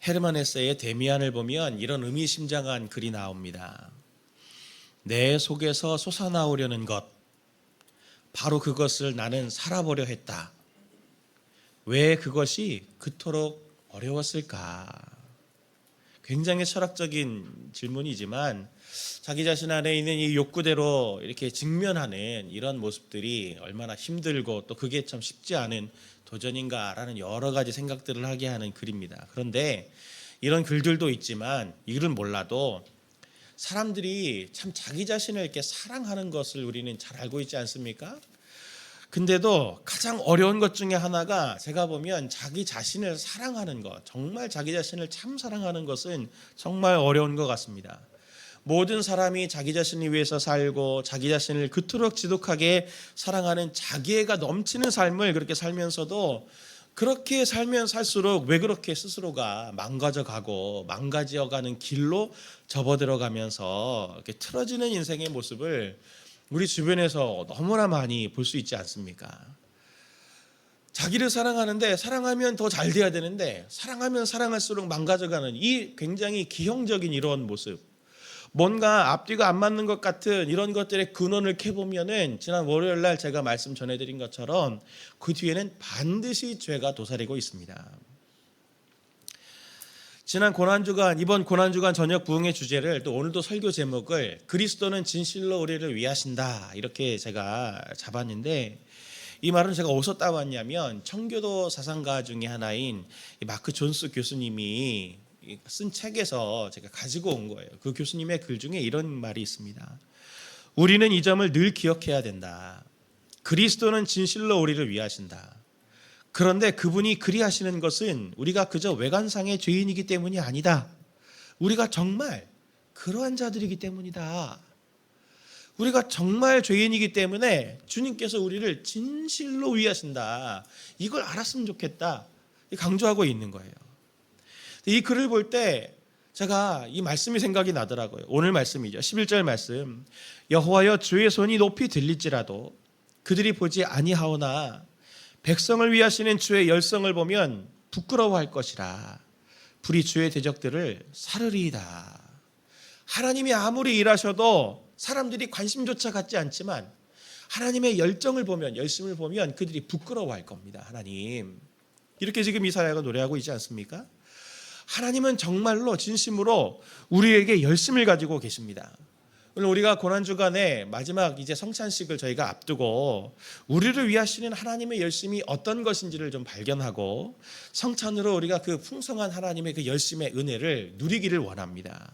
헤르만 헤세의 데미안을 보면 이런 의미심장한 글이 나옵니다. 내 속에서 솟아나오려는 것, 바로 그것을 나는 살아보려 했다. 왜 그것이 그토록 어려웠을까? 굉장히 철학적인 질문이지만 자기 자신 안에 있는 이 욕구대로 이렇게 직면하는 이런 모습들이 얼마나 힘들고 또 그게 참 쉽지 않은 도전인가라는 여러 가지 생각들을 하게 하는 글입니다. 그런데 이런 글들도 있지만 이글은 몰라도 사람들이 참 자기 자신을 이렇게 사랑하는 것을 우리는 잘 알고 있지 않습니까? 근데도 가장 어려운 것 중에 하나가 제가 보면 자기 자신을 사랑하는 것, 정말 자기 자신을 참 사랑하는 것은 정말 어려운 것 같습니다. 모든 사람이 자기 자신을 위해서 살고 자기 자신을 그토록 지독하게 사랑하는 자기애가 넘치는 삶을 그렇게 살면서도 그렇게 살면 살수록 왜 그렇게 스스로가 망가져가고 망가져가는 길로 접어들어가면서 이렇게 틀어지는 인생의 모습을 우리 주변에서 너무나 많이 볼 수 있지 않습니까? 자기를 사랑하는데 사랑하면 더 잘 돼야 되는데 사랑하면 사랑할수록 망가져가는 이 굉장히 기형적인 이런 모습, 뭔가 앞뒤가 안 맞는 것 같은 이런 것들의 근원을 캐보면은 지난 월요일 날 제가 말씀 전해드린 것처럼 그 뒤에는 반드시 죄가 도사리고 있습니다. 지난 고난주간, 이번 고난주간 저녁 부흥의 주제를 또 오늘도 설교 제목을 그리스도는 진실로 우리를 위하신다 이렇게 제가 잡았는데, 이 말은 제가 어디서 따왔냐면 청교도 사상가 중에 하나인 마크 존스 교수님이 쓴 책에서 제가 가지고 온 거예요. 그 교수님의 글 중에 이런 말이 있습니다. 우리는 이 점을 늘 기억해야 된다. 그리스도는 진실로 우리를 위하신다. 그런데 그분이 그리하시는 것은 우리가 그저 외관상의 죄인이기 때문이 아니다. 우리가 정말 그러한 자들이기 때문이다. 우리가 정말 죄인이기 때문에 주님께서 우리를 진실로 위하신다. 이걸 알았으면 좋겠다. 강조하고 있는 거예요. 이 글을 볼 때 제가 이 말씀이 생각이 나더라고요. 오늘 말씀이죠. 11절 말씀. 여호와여 주의 손이 높이 들릴지라도 그들이 보지 아니하오나 백성을 위하시는 주의 열성을 보면 부끄러워할 것이라. 불이 주의 대적들을 사르리이다. 하나님이 아무리 일하셔도 사람들이 관심조차 갖지 않지만 하나님의 열정을 보면, 열심을 보면 그들이 부끄러워할 겁니다. 하나님. 이렇게 지금 이사야가 노래하고 있지 않습니까? 하나님은 정말로 진심으로 우리에게 열심을 가지고 계십니다. 오늘 우리가 고난주간에 마지막 이제 성찬식을 저희가 앞두고 우리를 위하시는 하나님의 열심이 어떤 것인지를 좀 발견하고 성찬으로 우리가 그 풍성한 하나님의 그 열심의 은혜를 누리기를 원합니다.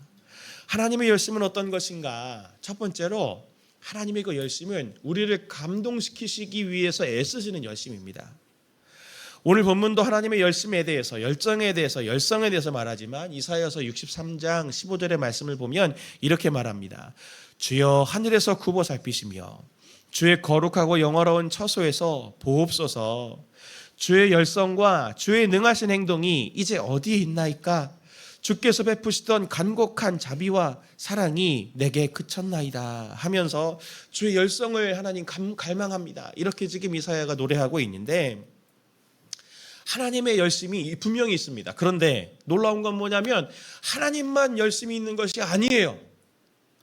하나님의 열심은 어떤 것인가? 첫 번째로 하나님의 그 열심은 우리를 감동시키시기 위해서 애쓰시는 열심입니다. 오늘 본문도 하나님의 열심에 대해서, 열정에 대해서, 열성에 대해서 말하지만 이사야서 63장 15절의 말씀을 보면 이렇게 말합니다. 주여 하늘에서 굽어 살피시며 주의 거룩하고 영화로운 처소에서 보옵소서. 주의 열성과 주의 능하신 행동이 이제 어디에 있나이까? 주께서 베푸시던 간곡한 자비와 사랑이 내게 그쳤나이다 하면서 주의 열성을 하나님 갈망합니다. 이렇게 지금 이사야가 노래하고 있는데, 하나님의 열심이 분명히 있습니다. 그런데 놀라운 건 뭐냐면 하나님만 열심히 있는 것이 아니에요.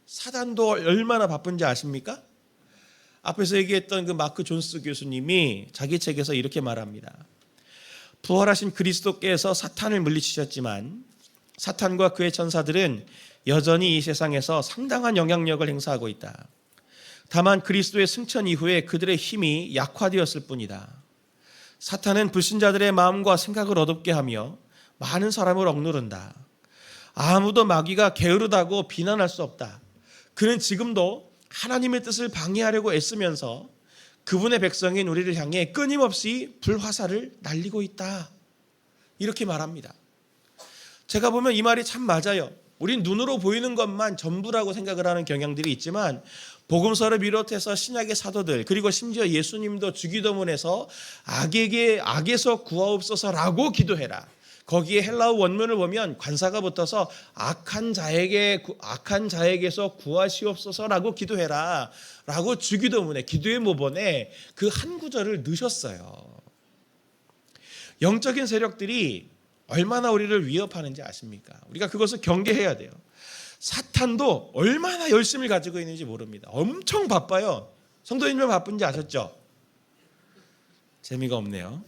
사단도 얼마나 바쁜지 아십니까? 앞에서 얘기했던 그 마크 존스 교수님이 자기 책에서 이렇게 말합니다. 부활하신 그리스도께서 사탄을 물리치셨지만 사탄과 그의 천사들은 여전히 이 세상에서 상당한 영향력을 행사하고 있다. 다만 그리스도의 승천 이후에 그들의 힘이 약화되었을 뿐이다. 사탄은 불신자들의 마음과 생각을 어둡게 하며 많은 사람을 억누른다. 아무도 마귀가 게으르다고 비난할 수 없다. 그는 지금도 하나님의 뜻을 방해하려고 애쓰면서 그분의 백성인 우리를 향해 끊임없이 불화살을 날리고 있다. 이렇게 말합니다. 제가 보면 이 말이 참 맞아요. 우린 눈으로 보이는 것만 전부라고 생각을 하는 경향들이 있지만 복음서를 비롯해서 신약의 사도들, 그리고 심지어 예수님도 주기도문에서 악에서 구하옵소서라고 기도해라. 거기에 헬라어 원문을 보면 관사가 붙어서 악한 자에게서 구하시옵소서라고 기도해라 라고 주기도문에, 기도의 모본에 그 한 구절을 넣으셨어요. 영적인 세력들이 얼마나 우리를 위협하는지 아십니까? 우리가 그것을 경계해야 돼요. 사탄도 얼마나 열심을 가지고 있는지 모릅니다. 엄청 바빠요. 성도님들 바쁜지 아셨죠? 재미가 없네요.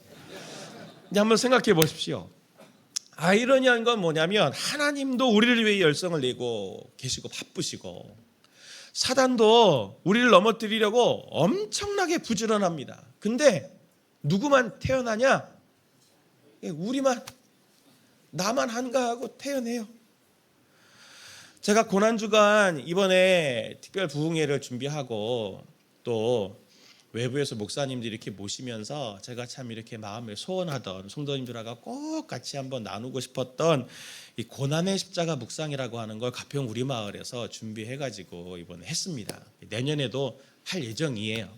이제 한번 생각해 보십시오. 아이러니한 건 뭐냐면 하나님도 우리를 위해 열성을 내고 계시고 바쁘시고 사단도 우리를 넘어뜨리려고 엄청나게 부지런합니다. 근데 누구만 태어나냐? 우리만, 나만 한가하고 태어내요. 제가 고난주간 이번에 특별 부흥회를 준비하고 또 외부에서 목사님들이 이렇게 모시면서 제가 참 이렇게 마음에 소원하던 성도님들하고 꼭 같이 한번 나누고 싶었던 이 고난의 십자가 묵상이라고 하는 걸 가평 우리 마을에서 준비해가지고 이번에 했습니다. 내년에도 할 예정이에요.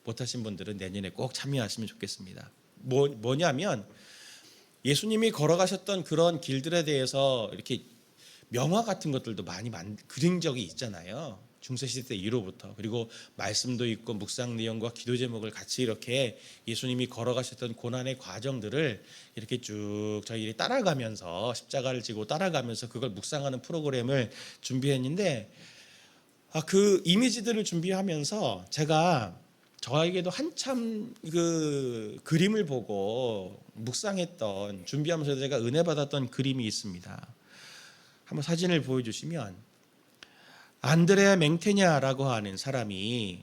못하신 분들은 내년에 꼭 참여하시면 좋겠습니다. 뭐냐면 예수님이 걸어가셨던 그런 길들에 대해서 이렇게 명화 같은 것들도 많이 그린 적이 있잖아요. 중세시대 이후로부터. 그리고 말씀도 있고 묵상 내용과 기도 제목을 같이 이렇게 예수님이 걸어가셨던 고난의 과정들을 이렇게 쭉 저희들이 따라가면서 십자가를 지고 따라가면서 그걸 묵상하는 프로그램을 준비했는데 그 이미지들을 준비하면서 제가 저에게도 한참 그 그림을 보고 묵상했던 준비하면서 제가 은혜 받았던 그림이 있습니다. 한번 사진을 보여주시면 안드레아 맹테냐라고 하는 사람이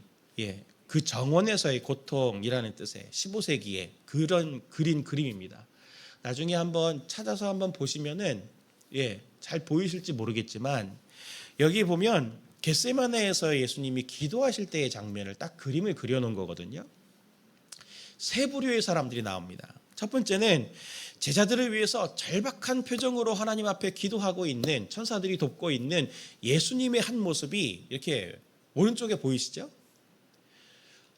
그 정원에서의 고통이라는 뜻의 15세기에 그런 그린 그림입니다. 나중에 한번 찾아서 한번 보시면은 잘 보이실지 모르겠지만 여기 보면 겟세마네에서 예수님이 기도하실 때의 장면을 딱 그림을 그려놓은 거거든요. 세 부류의 사람들이 나옵니다. 첫 번째는 제자들을 위해서 절박한 표정으로 하나님 앞에 기도하고 있는 천사들이 돕고 있는 예수님의 한 모습이 이렇게 오른쪽에 보이시죠?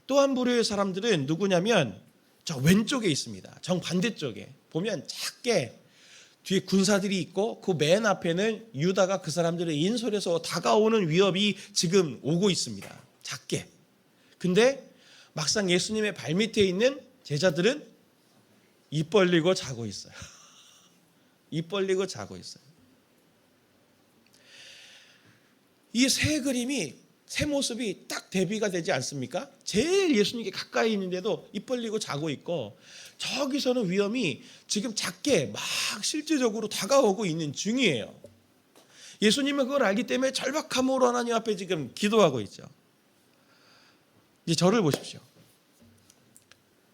또 한 부류의 사람들은 누구냐면 저 왼쪽에 있습니다. 정반대쪽에 보면 작게 뒤에 군사들이 있고 그 맨 앞에는 유다가 그 사람들의 인솔에서 다가오는 위협이 지금 오고 있습니다. 작게. 근데 막상 예수님의 발밑에 있는 제자들은 입 벌리고 자고 있어요. 입 벌리고 자고 있어요. 이 세 그림이 세 모습이 딱 대비가 되지 않습니까? 제일 예수님께 가까이 있는데도 입 벌리고 자고 있고 저기서는 위험이 지금 작게 막 실제적으로 다가오고 있는 중이에요. 예수님은 그걸 알기 때문에 절박함으로 하나님 앞에 지금 기도하고 있죠. 이제 저를 보십시오.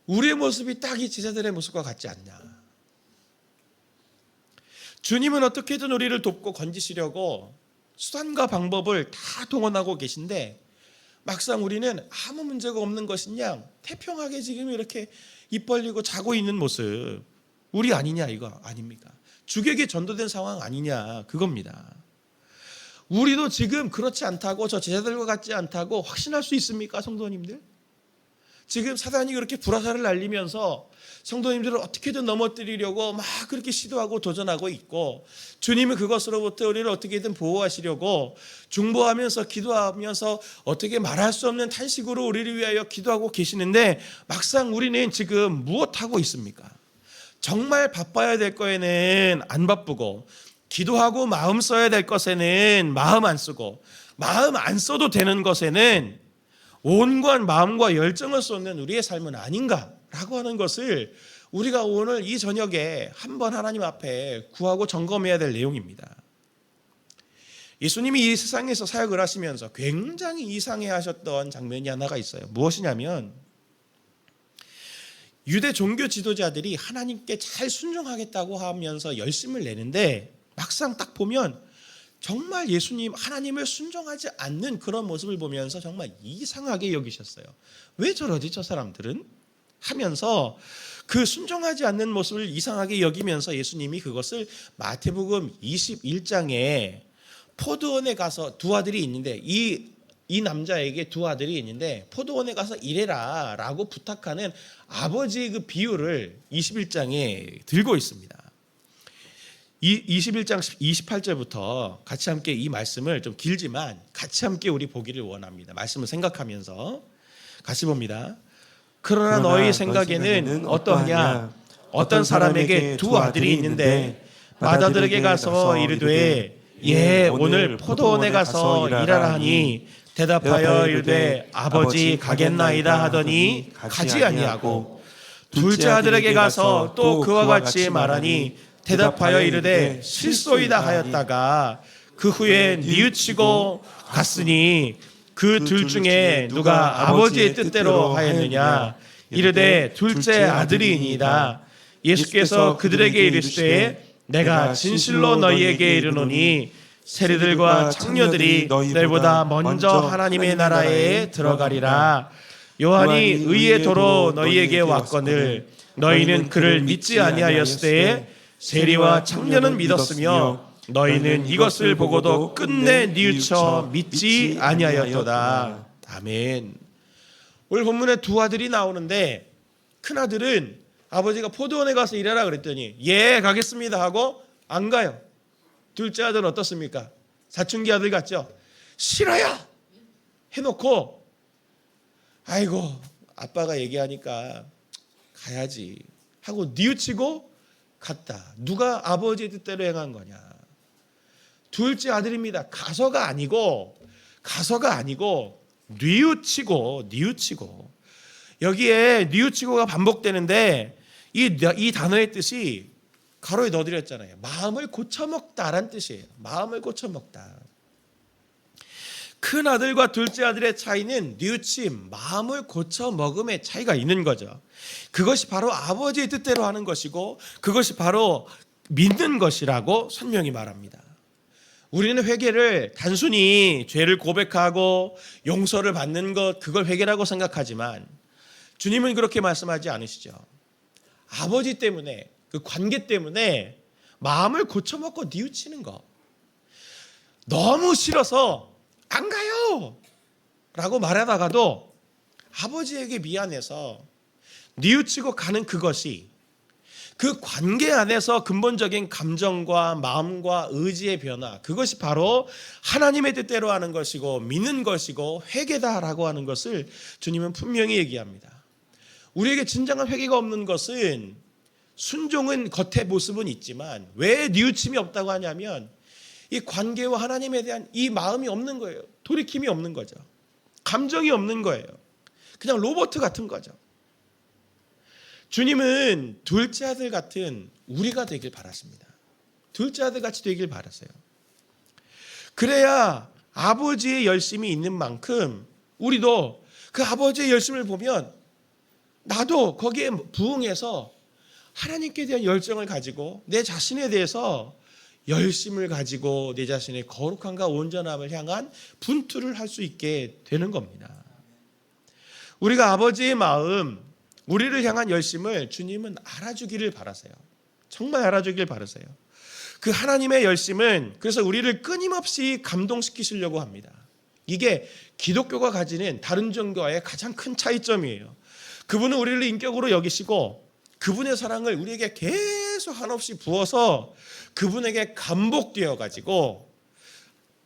우리의 모습이 딱 이 제자들의 모습과 같지 않냐. 주님은 어떻게든 우리를 돕고 건지시려고 수단과 방법을 다 동원하고 계신데 막상 우리는 아무 문제가 없는 것이냐 태평하게 지금 이렇게 입 벌리고 자고 있는 모습 우리 아니냐 이거 아닙니까? 주객에 전도된 상황 아니냐 그겁니다. 우리도 지금 그렇지 않다고 저 제자들과 같지 않다고 확신할 수 있습니까 성도님들? 지금 사단이 그렇게 불화살을 날리면서 성도님들을 어떻게든 넘어뜨리려고 막 그렇게 시도하고 도전하고 있고 주님은 그것으로부터 우리를 어떻게든 보호하시려고 중보하면서 기도하면서 어떻게 말할 수 없는 탄식으로 우리를 위하여 기도하고 계시는데 막상 우리는 지금 무엇하고 있습니까? 정말 바빠야 될 거에는 안 바쁘고 기도하고 마음 써야 될 것에는 마음 안 쓰고 마음 안 써도 되는 것에는 온갖 마음과 열정을 쏟는 우리의 삶은 아닌가라고 하는 것을 우리가 오늘 이 저녁에 한번 하나님 앞에 구하고 점검해야 될 내용입니다. 예수님이 이 세상에서 사역을 하시면서 굉장히 이상해하셨던 장면이 하나가 있어요. 무엇이냐면 유대 종교 지도자들이 하나님께 잘 순종하겠다고 하면서 열심을 내는데 막상 딱 보면 정말 예수님 하나님을 순종하지 않는 그런 모습을 보면서 정말 이상하게 여기셨어요. 왜 저러지 저 사람들은? 하면서 그 순종하지 않는 모습을 이상하게 여기면서 예수님이 그것을 마태복음 21장에 포도원에 가서 두 아들이 있는데 이 남자에게 두 아들이 있는데 포도원에 가서 일해라 라고 부탁하는 아버지의 그 비유를 21장에 들고 있습니다. 21장 28절부터 같이 함께 이 말씀을 좀 길지만 같이 함께 우리 보기를 원합니다. 말씀을 생각하면서 같이 봅니다. 그러나 너희 생각에는 어떠하냐? 어떤 사람에게 두 아들이 있는데 맏아들에게 가서 이르되 오늘 포도원에 가서 일하라 하니 대답하여 이르되 아버지 가겠나이다 하더니 가지 아니하고 둘째 아들에게 가서 또 그와 같이 말하니 대답하여 이르되 실소이다 하였다가 그 후에 뉘우치고 갔으니 그 둘 중에 누가 아버지의 뜻대로 하였느냐 이르되 둘째 아들이니이다. 예수께서 그들에게 이르시되 내가 진실로 너희에게 이르노니 세리들과 창녀들이 너희보다 먼저 하나님의 나라에 들어가리라. 요한이 의의 도로 너희에게 왔거늘 너희는 그를 믿지 아니하였을 때에 세리와 창녀는 믿었으며 너희는 이것을 보고도 끝내 뉘우쳐 믿지 아니하였도다. 아멘. 오늘 본문에 두 아들이 나오는데 큰 아들은 아버지가 포도원에 가서 일하라 그랬더니 가겠습니다 하고 안 가요. 둘째 아들은 어떻습니까? 사춘기 아들 같죠? 싫어요 해놓고 아이고 아빠가 얘기하니까 가야지 하고 뉘우치고 갔다. 누가 아버지의 뜻대로 행한 거냐? 둘째 아들입니다. 가서가 아니고 뉘우치고 여기에 뉘우치고가 반복되는데 이 단어의 뜻이 가로에 넣어드렸잖아요. 마음을 고쳐먹다라는 뜻이에요. 마음을 고쳐먹다. 큰 아들과 둘째 아들의 차이는 뉘우침, 마음을 고쳐먹음의 차이가 있는 거죠. 그것이 바로 아버지의 뜻대로 하는 것이고 그것이 바로 믿는 것이라고 설명이 말합니다. 우리는 회개를 단순히 죄를 고백하고 용서를 받는 것 그걸 회개라고 생각하지만 주님은 그렇게 말씀하지 않으시죠. 아버지 때문에 그 관계 때문에 마음을 고쳐먹고 뉘우치는 거 너무 싫어서 안 가요 라고 말하다가도 아버지에게 미안해서 뉘우치고 가는 그것이 그 관계 안에서 근본적인 감정과 마음과 의지의 변화 그것이 바로 하나님의 뜻대로 하는 것이고 믿는 것이고 회개다라고 하는 것을 주님은 분명히 얘기합니다. 우리에게 진정한 회개가 없는 것은 순종은 겉의 모습은 있지만 왜 뉘우침이 없다고 하냐면 이 관계와 하나님에 대한 이 마음이 없는 거예요. 돌이킴이 없는 거죠. 감정이 없는 거예요. 그냥 로봇 같은 거죠. 주님은 둘째 아들 같은 우리가 되길 바랐습니다. 둘째 아들 같이 되길 바랐어요. 그래야 아버지의 열심이 있는 만큼 우리도 그 아버지의 열심을 보면 나도 거기에 부응해서 하나님께 대한 열정을 가지고 내 자신에 대해서 열심을 가지고 내 자신의 거룩함과 온전함을 향한 분투를 할 수 있게 되는 겁니다. 우리가 아버지의 마음, 우리를 향한 열심을 주님은 알아주기를 바라세요. 정말 알아주기를 바라세요. 그 하나님의 열심은 그래서 우리를 끊임없이 감동시키시려고 합니다. 이게 기독교가 가지는 다른 종교와의 가장 큰 차이점이에요. 그분은 우리를 인격으로 여기시고 그분의 사랑을 우리에게 계속 한없이 부어서 그분에게 감복되어 가지고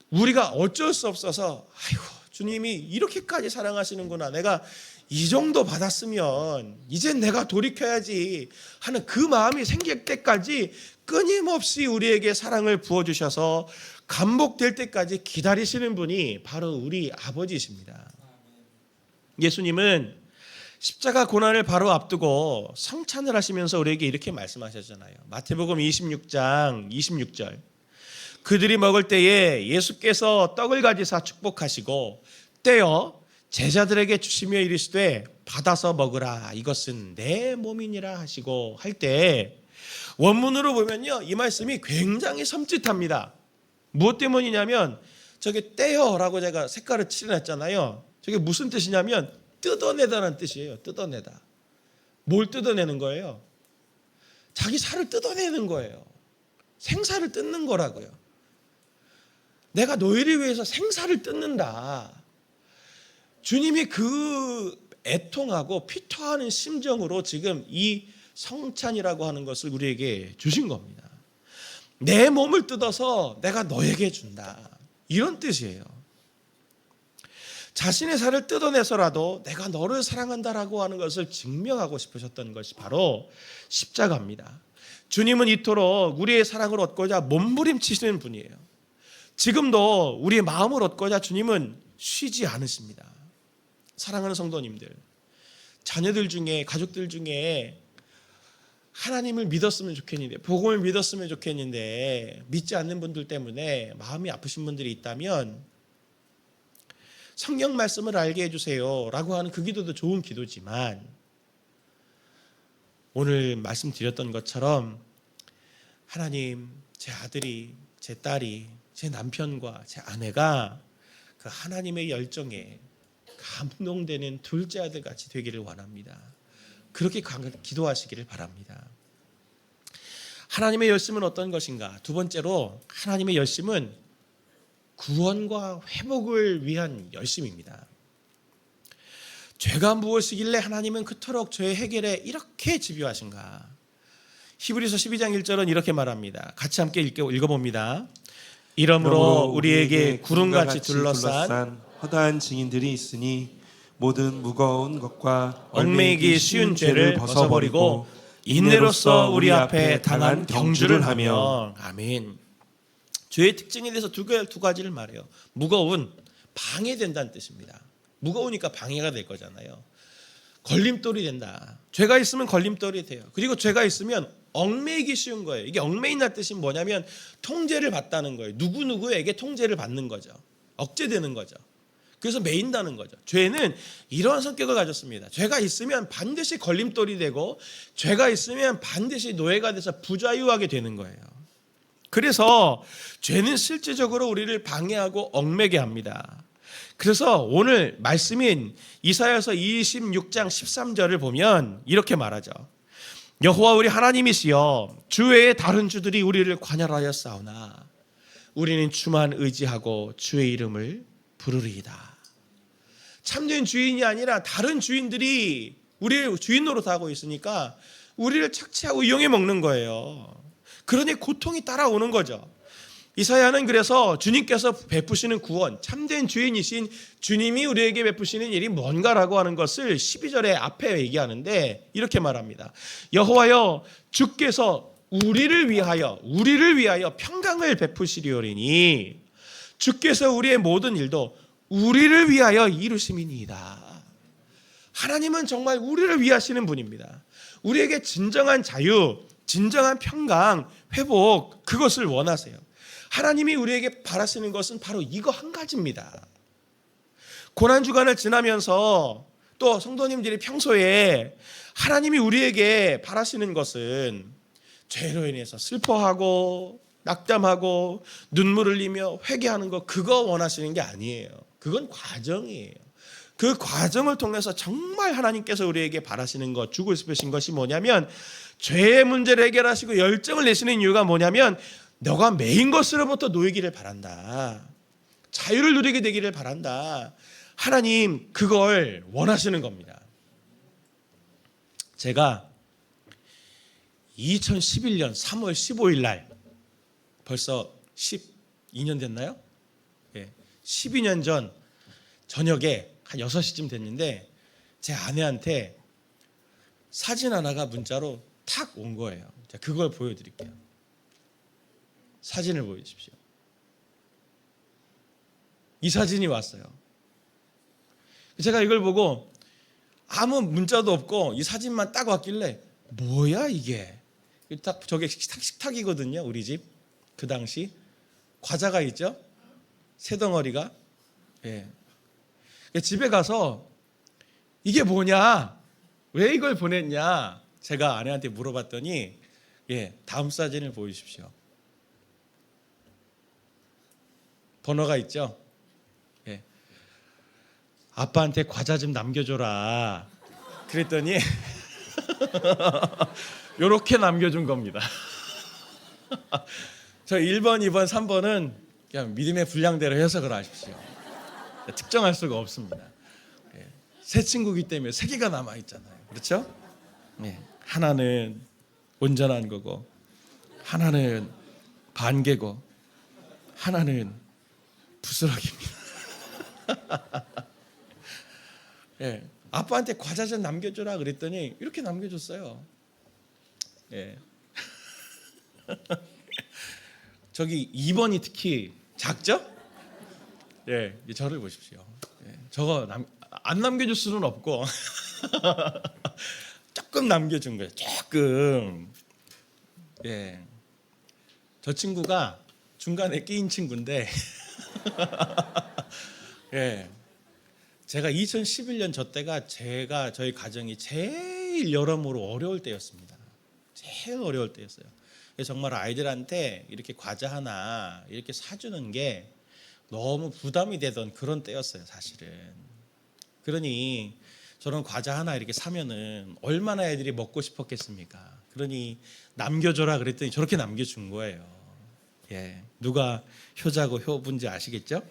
우리가 어쩔 수 없어서 아이고 주님이 이렇게까지 사랑하시는구나. 내가 이 정도 받았으면 이젠 내가 돌이켜야지 하는 그 마음이 생길 때까지 끊임없이 우리에게 사랑을 부어주셔서 감복될 때까지 기다리시는 분이 바로 우리 아버지십니다. 예수님은 십자가 고난을 바로 앞두고 성찬을 하시면서 우리에게 이렇게 말씀하셨잖아요. 마태복음 26장 26절 그들이 먹을 때에 예수께서 떡을 가지사 축복하시고 떼어 제자들에게 주시며 이르시되 받아서 먹으라 이것은 내 몸이니라 하시고 할 때 원문으로 보면요 이 말씀이 굉장히 섬찟합니다. 무엇 때문이냐면 저게 떼어라고 제가 색깔을 칠해놨잖아요. 저게 무슨 뜻이냐면 뜯어내다라는 뜻이에요. 뜯어내다. 뭘 뜯어내는 거예요? 자기 살을 뜯어내는 거예요. 생사를 뜯는 거라고요. 내가 너희를 위해서 생사를 뜯는다. 주님이 그 애통하고 피토하는 심정으로 지금 이 성찬이라고 하는 것을 우리에게 주신 겁니다. 내 몸을 뜯어서 내가 너에게 준다. 이런 뜻이에요. 자신의 살을 뜯어내서라도 내가 너를 사랑한다라고 하는 것을 증명하고 싶으셨던 것이 바로 십자가입니다. 주님은 이토록 우리의 사랑을 얻고자 몸부림치시는 분이에요. 지금도 우리의 마음을 얻고자 주님은 쉬지 않으십니다. 사랑하는 성도님들, 자녀들 중에, 가족들 중에 하나님을 믿었으면 좋겠는데, 복음을 믿었으면 좋겠는데 믿지 않는 분들 때문에 마음이 아프신 분들이 있다면 성경 말씀을 알게 해주세요 라고 하는 그 기도도 좋은 기도지만, 오늘 말씀드렸던 것처럼 하나님, 제 아들이, 제 딸이, 제 남편과 제 아내가 그 하나님의 열정에 감동되는 둘째 아들 같이 되기를 원합니다. 그렇게 기도하시기를 바랍니다. 하나님의 열심은 어떤 것인가? 두 번째로, 하나님의 열심은 구원과 회복을 위한 열심입니다. 죄가 무엇이길래 하나님은 그토록 죄 해결에 이렇게 집요하신가? 히브리서 12장 1절은 이렇게 말합니다. 같이 함께 읽어봅니다. 이러므로 우리에게 구름같이 둘러싼 허다한 증인들이 있으니 모든 무거운 것과 얽매이기 쉬운 죄를 벗어버리고 인내로써 우리 앞에 당한 경주를 하며. 아멘. 죄의 특징에 대해서 두 가지를 말해요. 무거운, 방해된다는 뜻입니다. 무거우니까 방해가 될 거잖아요. 걸림돌이 된다. 죄가 있으면 걸림돌이 돼요. 그리고 죄가 있으면 얽매이기 쉬운 거예요. 이게 얽매인다는 뜻이 뭐냐면 통제를 받다는 거예요. 누구누구에게 통제를 받는 거죠. 억제되는 거죠. 그래서 매인다는 거죠. 죄는 이러한 성격을 가졌습니다. 죄가 있으면 반드시 걸림돌이 되고, 죄가 있으면 반드시 노예가 돼서 부자유하게 되는 거예요. 그래서 죄는 실질적으로 우리를 방해하고 얽매게 합니다. 그래서 오늘 말씀인 이사야서 26장 13절을 보면 이렇게 말하죠. 여호와 우리 하나님이시여, 주 외에 다른 주들이 우리를 관할하여 싸우나 우리는 주만 의지하고 주의 이름을 부르리이다. 참된 주인이 아니라 다른 주인들이 우리를 주인 노릇하고 있으니까 우리를 착취하고 이용해 먹는 거예요. 그러니 고통이 따라오는 거죠. 이사야는 그래서 주님께서 베푸시는 구원, 참된 주인이신 주님이 우리에게 베푸시는 일이 뭔가라고 하는 것을 12절에 앞에 얘기하는데 이렇게 말합니다. 여호와여, 주께서 우리를 위하여 평강을 베푸시리오리니 주께서 우리의 모든 일도 우리를 위하여 이루심이니이다. 하나님은 정말 우리를 위하시는 분입니다. 우리에게 진정한 자유, 진정한 평강, 회복, 그것을 원하세요. 하나님이 우리에게 바라시는 것은 바로 이거 한 가지입니다. 고난주간을 지나면서 또 성도님들이 평소에 하나님이 우리에게 바라시는 것은 죄로 인해서 슬퍼하고 낙담하고 눈물 흘리며 회개하는 거, 그거 원하시는 게 아니에요. 그건 과정이에요. 그 과정을 통해서 정말 하나님께서 우리에게 바라시는 것, 주고 싶으신 것이 뭐냐면, 죄의 문제를 해결하시고 열정을 내시는 이유가 뭐냐면, 너가 매인 것으로부터 놓이기를 바란다. 자유를 누리게 되기를 바란다. 하나님 그걸 원하시는 겁니다. 제가 2011년 3월 15일 날, 벌써 12년 됐나요? 12년 전 저녁에 한 6시쯤 됐는데 제 아내한테 사진 하나가 문자로 탁 온 거예요. 자, 그걸 보여드릴게요. 사진을 보여주십시오. 이 사진이 왔어요. 제가 이걸 보고 아무 문자도 없고 이 사진만 딱 왔길래 뭐야 이게? 딱 저게 식탁이거든요. 우리 집 그 당시 과자가 있죠. 새 덩어리가. 예. 집에 가서 이게 뭐냐? 왜 이걸 보냈냐? 제가 아내한테 물어봤더니 다음 사진을 보여주십시오. 번호가 있죠. 아빠한테 과자 좀 남겨줘라. 그랬더니 이렇게 남겨준 겁니다. 저 1번, 2번, 3번은 그냥 믿음의 분량대로 해석을 하십시오. 특정할 수가 없습니다. 새 친구이기 때문에 3개가 남아있잖아요. 그렇죠? 하나는 온전한 거고, 하나는 반개고, 하나는 부스러기입니다. 예, 아빠한테 과자 좀 남겨줘라 그랬더니 이렇게 남겨줬어요. 예. 저기 2번이 특히 작죠? 예, 저를 보십시오. 예, 저거 안 남겨줄 수는 없고 조금 남겨준 거예요. 조금. 예, 저 친구가 중간에 끼인 친구인데, 예, 제가 2011년 저 때가 저희 가정이 제일 여러모로 어려울 때였습니다. 제일 어려울 때였어요. 정말 아이들한테 이렇게 과자 하나 이렇게 사주는 게 너무 부담이 되던 그런 때였어요, 사실은. 그러니 저런 과자 하나 이렇게 사면은 얼마나 애들이 먹고 싶었겠습니까? 그러니 남겨줘라 그랬더니 저렇게 남겨준 거예요. 예, 누가 효자고 효부인지 아시겠죠?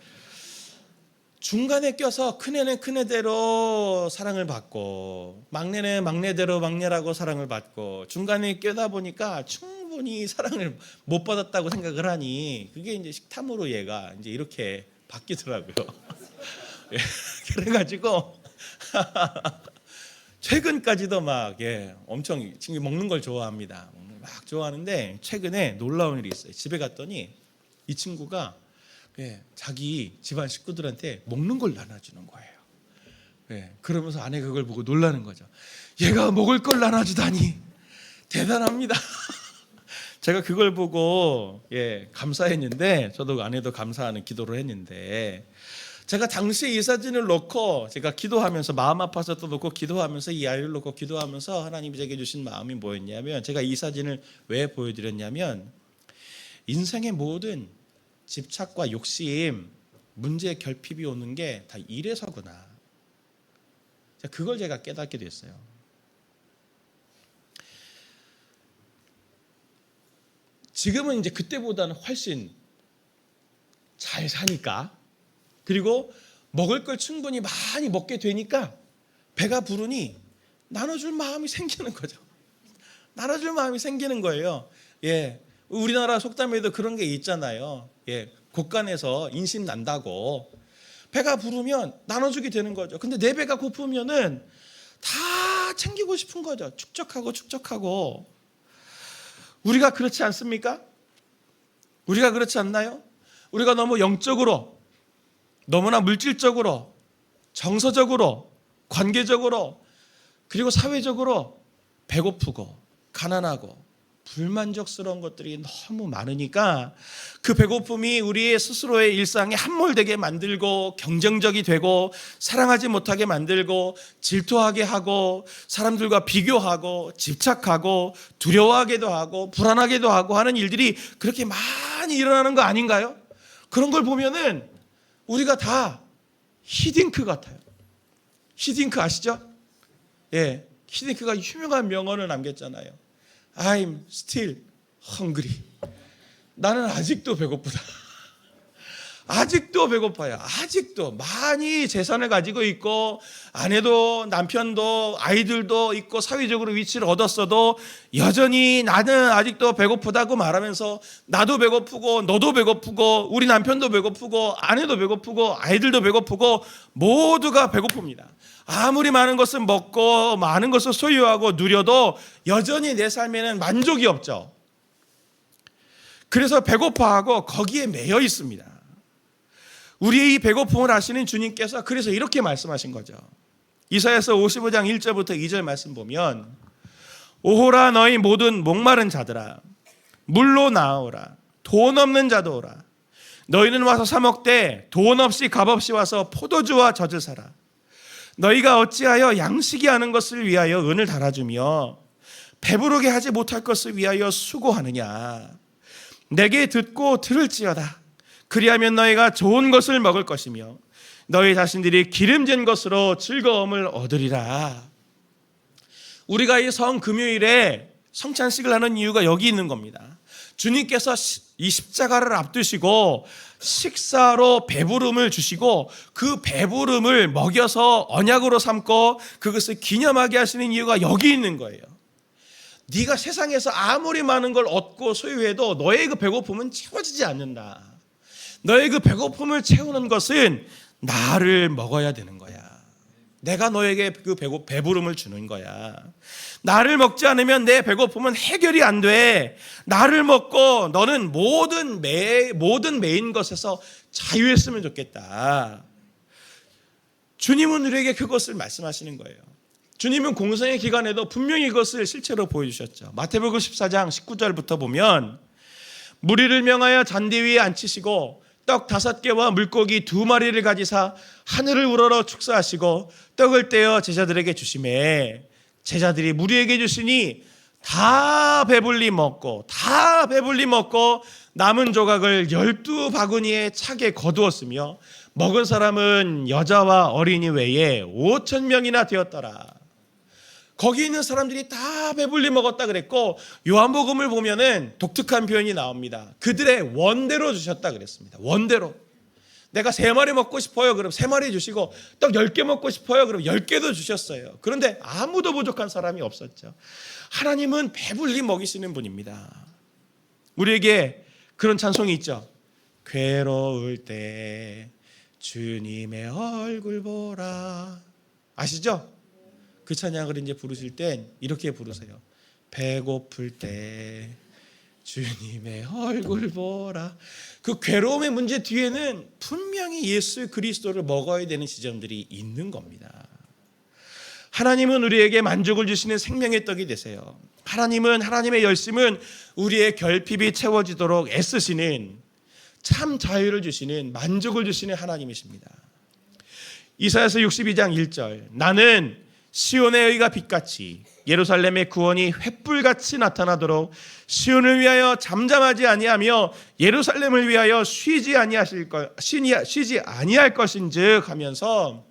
중간에 껴서 큰애는 큰애대로 사랑을 받고 막내는 막내대로 막내라고 사랑을 받고 중간에 껴다 보니까 충분히 사랑을 못 받았다고 생각을 하니 그게 이제 식탐으로 얘가 이제 이렇게 바뀌더라고요. 예, 그래가지고 최근까지도 막 엄청 친구 먹는 걸 좋아합니다. 막 좋아하는데 최근에 놀라운 일이 있어요. 집에 갔더니 이 친구가 자기 집안 식구들한테 먹는 걸 나눠주는 거예요. 그러면서 아내가 그걸 보고 놀라는 거죠. 얘가 먹을 걸 나눠주다니 대단합니다. 제가 그걸 보고 감사했는데 저도 아내도 감사하는 기도를 했는데 제가 당시에 이 사진을 놓고 제가 기도하면서 마음 아파서 또 놓고 기도하면서 이 아이를 놓고 기도하면서 하나님이 제게 주신 마음이 뭐였냐면 제가 이 사진을 왜 보여드렸냐면 인생의 모든 집착과 욕심, 문제 결핍이 오는 게 다 이래서구나. 그걸 제가 깨닫게 됐어요. 지금은 이제 그때보다는 훨씬 잘 사니까 그리고 먹을 걸 충분히 많이 먹게 되니까 배가 부르니 나눠줄 마음이 생기는 거죠. 나눠줄 마음이 생기는 거예요. 우리나라 속담에도 그런 게 있잖아요. 곳간에서 인심 난다고 배가 부르면 나눠주게 되는 거죠. 근데 내 배가 고프면은 다 챙기고 싶은 거죠. 축적하고 우리가 그렇지 않습니까? 우리가 그렇지 않나요? 우리가 너무 영적으로 너무나 물질적으로 정서적으로 관계적으로 그리고 사회적으로 배고프고 가난하고 불만족스러운 것들이 너무 많으니까 그 배고픔이 우리의 스스로의 일상에 함몰되게 만들고 경쟁적이 되고 사랑하지 못하게 만들고 질투하게 하고 사람들과 비교하고 집착하고 두려워하게도 하고 불안하게도 하고 하는 일들이 그렇게 많이 일어나는 거 아닌가요? 그런 걸 보면은 우리가 다 히딩크 같아요. 히딩크 아시죠? 히딩크가 유명한 명언을 남겼잖아요. I'm still hungry. 나는 아직도 배고프다. 아직도 배고파요. 아직도 많이 재산을 가지고 있고 아내도 남편도 아이들도 있고 사회적으로 위치를 얻었어도 여전히 나는 아직도 배고프다고 말하면서 나도 배고프고 너도 배고프고 우리 남편도 배고프고 아내도 배고프고 아이들도 배고프고 모두가 배고픕니다. 아무리 많은 것을 먹고 많은 것을 소유하고 누려도 여전히 내 삶에는 만족이 없죠. 그래서 배고파하고 거기에 매여 있습니다. 우리의 이 배고픔을 아시는 주님께서 그래서 이렇게 말씀하신 거죠. 이사야서 55장 1절부터 2절 말씀 보면 오호라 너희 모든 목마른 자들아 물로 나오라 돈 없는 자도 오라 너희는 와서 사 먹되 돈 없이 값 없이 와서 포도주와 젖을 사라 너희가 어찌하여 양식이 하는 것을 위하여 은을 달아주며 배부르게 하지 못할 것을 위하여 수고하느냐 내게 듣고 들을지어다 그리하면 너희가 좋은 것을 먹을 것이며 너희 자신들이 기름진 것으로 즐거움을 얻으리라. 우리가 이 성금요일에 성찬식을 하는 이유가 여기 있는 겁니다. 주님께서 이 십자가를 앞두시고 식사로 배부름을 주시고 그 배부름을 먹여서 언약으로 삼고 그것을 기념하게 하시는 이유가 여기 있는 거예요. 네가 세상에서 아무리 많은 걸 얻고 소유해도 너의 그 배고픔은 채워지지 않는다. 너의 그 배고픔을 채우는 것은 나를 먹어야 되는 거야. 내가 너에게 그 배부름을 주는 거야. 나를 먹지 않으면 내 배고픔은 해결이 안 돼. 나를 먹고 너는 모든 매인 것에서 자유했으면 좋겠다. 주님은 우리에게 그것을 말씀하시는 거예요. 주님은 공생의 기간에도 분명히 이것을 실체로 보여주셨죠. 마태복음 14장 19절부터 보면 무리를 명하여 잔디 위에 앉히시고 떡 5개와 물고기 2마리를 가지사 하늘을 우러러 축사하시고 떡을 떼어 제자들에게 주시매 제자들이 무리에게 주시니 다 배불리 먹고 남은 조각을 12바구니에 차게 거두었으며 먹은 사람은 여자와 어린이 외에 5,000명이나 되었더라. 거기 있는 사람들이 다 배불리 먹었다 그랬고, 요한복음을 보면은 독특한 표현이 나옵니다. 그들의 원대로 주셨다 그랬습니다. 원대로. 내가 3마리 먹고 싶어요. 그럼 3마리 주시고, 떡 10개 먹고 싶어요. 그럼 10개도 주셨어요. 그런데 아무도 부족한 사람이 없었죠. 하나님은 배불리 먹이시는 분입니다. 우리에게 그런 찬송이 있죠. 괴로울 때 주님의 얼굴 보라. 아시죠? 그 찬양을 이제 부르실 땐 이렇게 부르세요. 배고플 때 주님의 얼굴 보라. 그 괴로움의 문제 뒤에는 분명히 예수 그리스도를 먹어야 되는 지점들이 있는 겁니다. 하나님은 우리에게 만족을 주시는 생명의 떡이 되세요. 하나님의 열심은 우리의 결핍이 채워지도록 애쓰시는, 참 자유를 주시는, 만족을 주시는 하나님이십니다. 이사야서 62장 1절 나는 시온의 의가 빛같이 예루살렘의 구원이 횃불같이 나타나도록 시온을 위하여 잠잠하지 아니하며 예루살렘을 위하여 쉬지 아니할 것인즉 하면서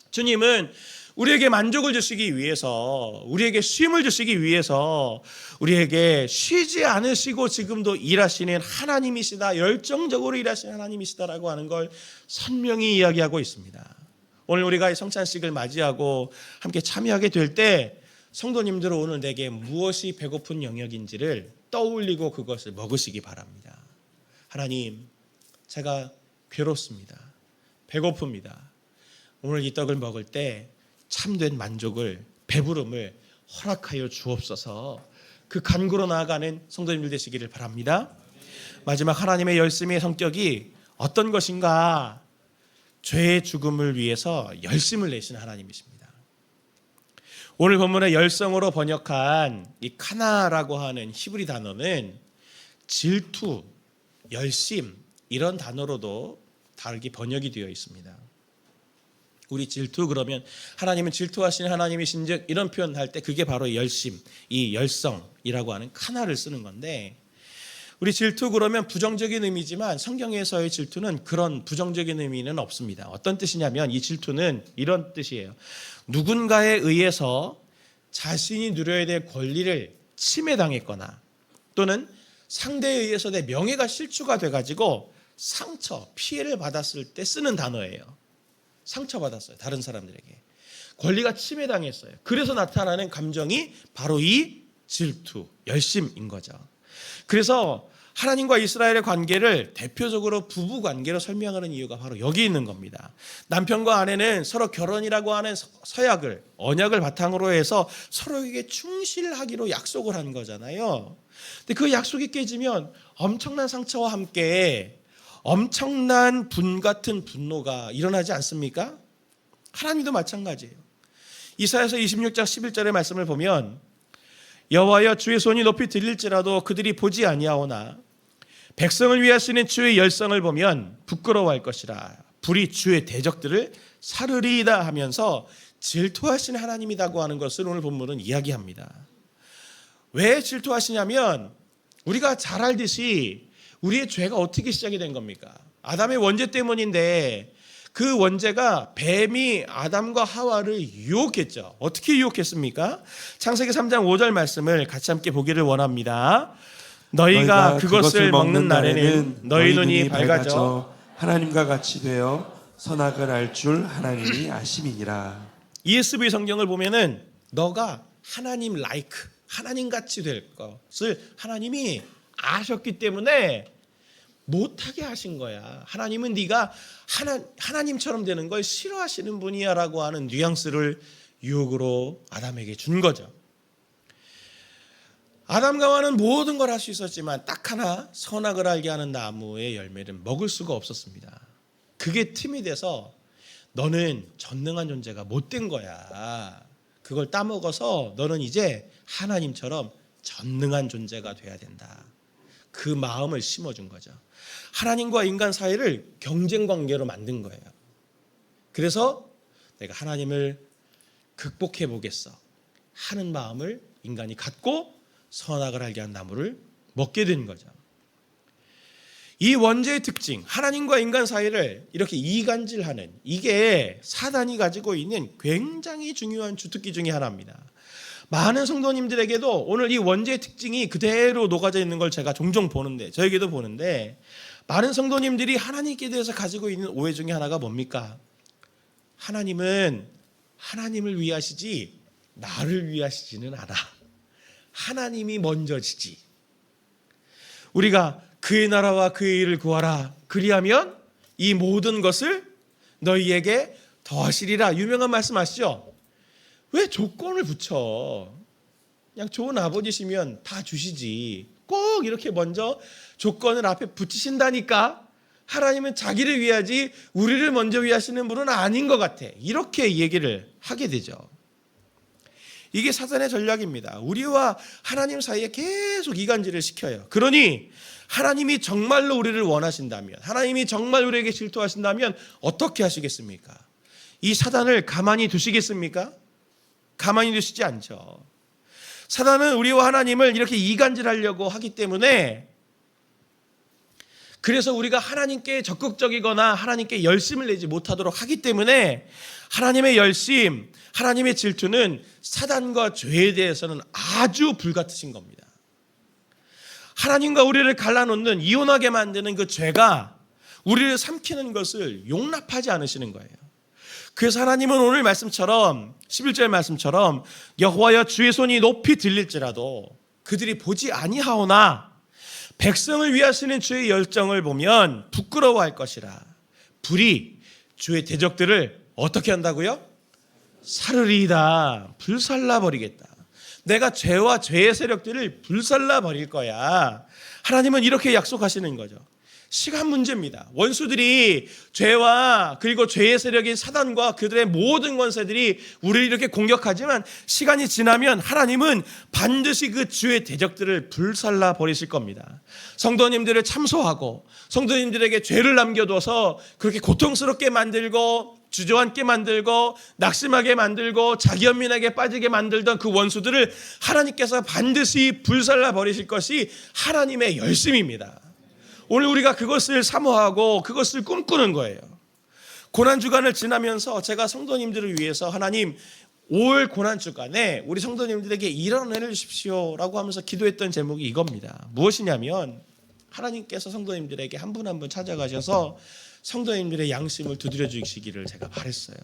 주님은 우리에게 만족을 주시기 위해서, 우리에게 쉼을 주시기 위해서 우리에게 쉬지 않으시고 지금도 일하시는 하나님이시다, 열정적으로 일하시는 하나님이시다라고 하는 걸 선명히 이야기하고 있습니다. 오늘 우리가 이 성찬식을 맞이하고 함께 참여하게 될 때 성도님들은 오늘 내게 무엇이 배고픈 영역인지를 떠올리고 그것을 먹으시기 바랍니다. 하나님, 제가 괴롭습니다. 배고픕니다. 오늘 이 떡을 먹을 때 참된 만족을, 배부름을 허락하여 주옵소서. 그 간구로 나아가는 성도님들 되시기를 바랍니다. 마지막, 하나님의 열심의 성격이 어떤 것인가? 죄의 죽음을 위해서 열심을 내신 하나님이십니다. 오늘 본문의 열성으로 번역한 이 카나라고 하는 히브리 단어는 질투, 열심 이런 단어로도 다르게 번역이 되어 있습니다. 우리 질투 그러면 하나님은 질투하시는 하나님이신즉 이런 표현할 때 그게 바로 열심, 이 열성이라고 하는 카나를 쓰는 건데, 우리 질투 그러면 부정적인 의미지만 성경에서의 질투는 그런 부정적인 의미는 없습니다. 어떤 뜻이냐면 이 질투는 이런 뜻이에요. 누군가에 의해서 자신이 누려야 될 권리를 침해당했거나 또는 상대에 의해서 내 명예가 실추가 돼가지고 상처, 피해를 받았을 때 쓰는 단어예요. 상처받았어요. 다른 사람들에게. 권리가 침해당했어요. 그래서 나타나는 감정이 바로 이 질투, 열심인 거죠. 그래서 하나님과 이스라엘의 관계를 대표적으로 부부 관계로 설명하는 이유가 바로 여기 있는 겁니다. 남편과 아내는 서로 결혼이라고 하는 서약을, 언약을 바탕으로 해서 서로에게 충실하기로 약속을 한 거잖아요. 근데 그 약속이 깨지면 엄청난 상처와 함께 엄청난 분 같은 분노가 일어나지 않습니까? 하나님도 마찬가지예요. 이사야서 26장 11절의 말씀을 보면 여호와여 주의 손이 높이 들릴지라도 그들이 보지 아니하오나 백성을 위하시는 주의 열성을 보면 부끄러워할 것이라. 불이 주의 대적들을 사르리이다 하면서 질투하시는 하나님이라고 하는 것을 오늘 본문은 이야기합니다. 왜 질투하시냐면 우리가 잘 알듯이 우리의 죄가 어떻게 시작이 된 겁니까? 아담의 원죄 때문인데 그 원죄가 뱀이 아담과 하와를 유혹했죠. 어떻게 유혹했습니까? 창세기 3장 5절 말씀을 같이 함께 보기를 원합니다. 너희가 그것을 먹는 날에는 너희 눈이 밝아져 하나님과 같이 되어 선악을 알 줄 하나님이 아심이니라. ESV 성경을 보면은 너가 하나님 하나님 같이 될 것을 하나님이 아셨기 때문에 못하게 하신 거야. 하나님은 네가 하나님처럼 되는 걸 싫어하시는 분이야라고 하는 뉘앙스를 유혹으로 아담에게 준 거죠. 아담과 하와는 모든 걸 할 수 있었지만 딱 하나 선악을 알게 하는 나무의 열매를 먹을 수가 없었습니다. 그게 틈이 돼서 너는 전능한 존재가 못된 거야. 그걸 따먹어서 너는 이제 하나님처럼 전능한 존재가 돼야 된다. 그 마음을 심어준 거죠. 하나님과 인간 사이를 경쟁 관계로 만든 거예요. 그래서 내가 하나님을 극복해 보겠어 하는 마음을 인간이 갖고 선악을 알게 한 나무를 먹게 된 거죠. 이 원죄의 특징, 하나님과 인간 사이를 이렇게 이간질하는, 이게 사단이 가지고 있는 굉장히 중요한 주특기 중에 하나입니다. 많은 성도님들에게도 오늘 이 원죄의 특징이 그대로 녹아져 있는 걸 제가 종종 보는데, 저에게도 보는데, 많은 성도님들이 하나님께 대해서 가지고 있는 오해 중에 하나가 뭡니까? 하나님은 하나님을 위하시지 나를 위하시지는 않아. 하나님이 먼저지지. 우리가 그의 나라와 그의 일을 구하라. 그리하면 이 모든 것을 너희에게 더하시리라. 유명한 말씀 아시죠? 왜 조건을 붙여? 그냥 좋은 아버지시면 다 주시지. 꼭 이렇게 먼저 조건을 앞에 붙이신다니까. 하나님은 자기를 위하지 우리를 먼저 위하시는 분은 아닌 것 같아. 이렇게 얘기를 하게 되죠. 이게 사단의 전략입니다. 우리와 하나님 사이에 계속 이간질을 시켜요. 그러니 하나님이 정말로 우리를 원하신다면, 하나님이 정말 우리에게 질투하신다면 어떻게 하시겠습니까? 이 사단을 가만히 두시겠습니까? 가만히 두시지 않죠. 사단은 우리와 하나님을 이렇게 이간질하려고 하기 때문에, 그래서 우리가 하나님께 적극적이거나 하나님께 열심을 내지 못하도록 하기 때문에 하나님의 열심, 하나님의 질투는 사단과 죄에 대해서는 아주 불같으신 겁니다. 하나님과 우리를 갈라놓는, 이혼하게 만드는 그 죄가 우리를 삼키는 것을 용납하지 않으시는 거예요. 그래서 하나님은 오늘 말씀처럼, 11절 말씀처럼 여호와여 주의 손이 높이 들릴지라도 그들이 보지 아니하오나 백성을 위하시는 주의 열정을 보면 부끄러워할 것이라. 불이 주의 대적들을 어떻게 한다고요? 사르리이다. 불살라버리겠다. 내가 죄와 죄의 세력들을 불살라버릴 거야. 하나님은 이렇게 약속하시는 거죠. 시간 문제입니다. 원수들이, 죄와 그리고 죄의 세력인 사단과 그들의 모든 권세들이 우리를 이렇게 공격하지만 시간이 지나면 하나님은 반드시 그 주의 대적들을 불살라 버리실 겁니다. 성도님들을 참소하고 성도님들에게 죄를 남겨둬서 그렇게 고통스럽게 만들고 주저앉게 만들고 낙심하게 만들고 자기연민하게 빠지게 만들던 그 원수들을 하나님께서 반드시 불살라 버리실 것이 하나님의 열심입니다. 오늘 우리가 그것을 사모하고 그것을 꿈꾸는 거예요. 고난주간을 지나면서 제가 성도님들을 위해서 하나님 5월 고난주간에 우리 성도님들에게 이런 은혜를 주십시오라고 하면서 기도했던 제목이 이겁니다. 무엇이냐면 하나님께서 성도님들에게 한 분 한 분 찾아가셔서 성도님들의 양심을 두드려 주시기를 제가 바랬어요.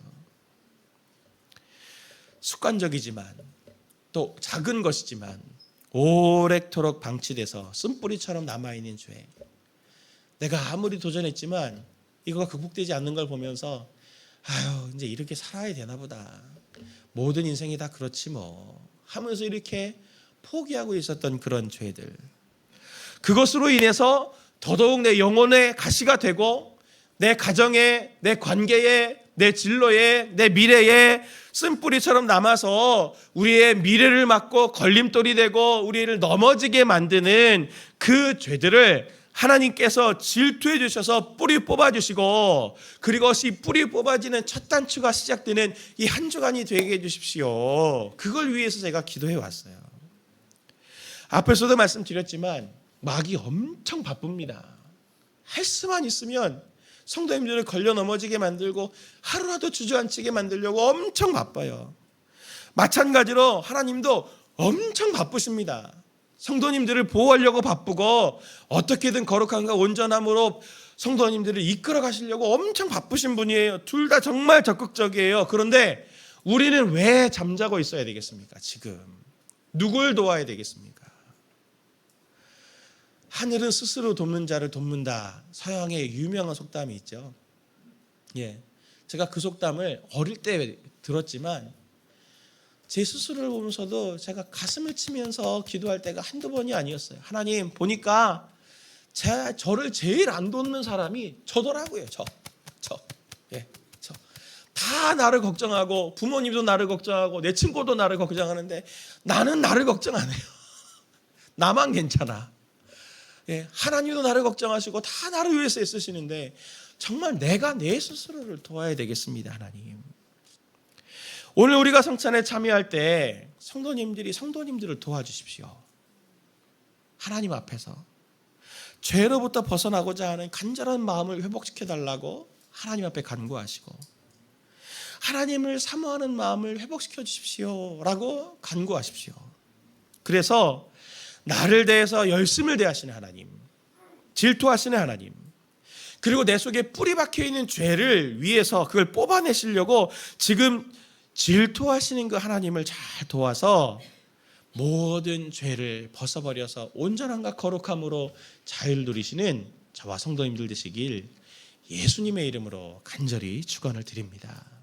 습관적이지만 또 작은 것이지만 오래도록 방치돼서 쓴뿌리처럼 남아있는 죄, 내가 아무리 도전했지만 이거가 극복되지 않는 걸 보면서 아유 이제 이렇게 살아야 되나 보다, 모든 인생이 다 그렇지 뭐 하면서 이렇게 포기하고 있었던 그런 죄들, 그것으로 인해서 더더욱 내 영혼의 가시가 되고 내 가정에, 내 관계에, 내 진로에, 내 미래에 쓴뿌리처럼 남아서 우리의 미래를 막고 걸림돌이 되고 우리를 넘어지게 만드는 그 죄들을 하나님께서 질투해 주셔서 뿌리 뽑아주시고, 그리고 이 뿌리 뽑아지는 첫 단추가 시작되는 이 한 주간이 되게 해주십시오. 그걸 위해서 제가 기도해 왔어요. 앞에서도 말씀드렸지만 마귀 엄청 바쁩니다. 할 수만 있으면 성도님들을 걸려 넘어지게 만들고 하루라도 주저앉히게 만들려고 엄청 바빠요. 마찬가지로 하나님도 엄청 바쁘십니다. 성도님들을 보호하려고 바쁘고 어떻게든 거룩함과 온전함으로 성도님들을 이끌어 가시려고 엄청 바쁘신 분이에요. 둘 다 정말 적극적이에요. 그런데 우리는 왜 잠자고 있어야 되겠습니까? 지금 누굴 도와야 되겠습니까? 하늘은 스스로 돕는 자를 돕는다. 서양의 유명한 속담이 있죠. 예, 제가 그 속담을 어릴 때 들었지만 제 스스로를 보면서도 제가 가슴을 치면서 기도할 때가 한두 번이 아니었어요. 하나님, 보니까 저를 제일 안 돕는 사람이 저더라고요. 예, 저. 다 나를 걱정하고 부모님도 나를 걱정하고 내 친구도 나를 걱정하는데 나는 나를 걱정 안 해요. 나만 괜찮아. 예, 하나님도 나를 걱정하시고 다 나를 위해서 애쓰시는데 정말 내가 내 스스로를 도와야 되겠습니다. 하나님, 오늘 우리가 성찬에 참여할 때 성도님들을 도와주십시오. 하나님 앞에서 죄로부터 벗어나고자 하는 간절한 마음을 회복시켜달라고 하나님 앞에 간구하시고, 하나님을 사모하는 마음을 회복시켜 주십시오 라고 간구하십시오. 그래서 나를 대해서 열심을 대하시는 하나님, 질투하시는 하나님, 그리고 내 속에 뿌리 박혀있는 죄를 위해서 그걸 뽑아내시려고 지금 질투하시는 그 하나님을 잘 도와서 모든 죄를 벗어버려서 온전함과 거룩함으로 자유를 누리시는 저와 성도님들 되시길 예수님의 이름으로 간절히 축원을 드립니다.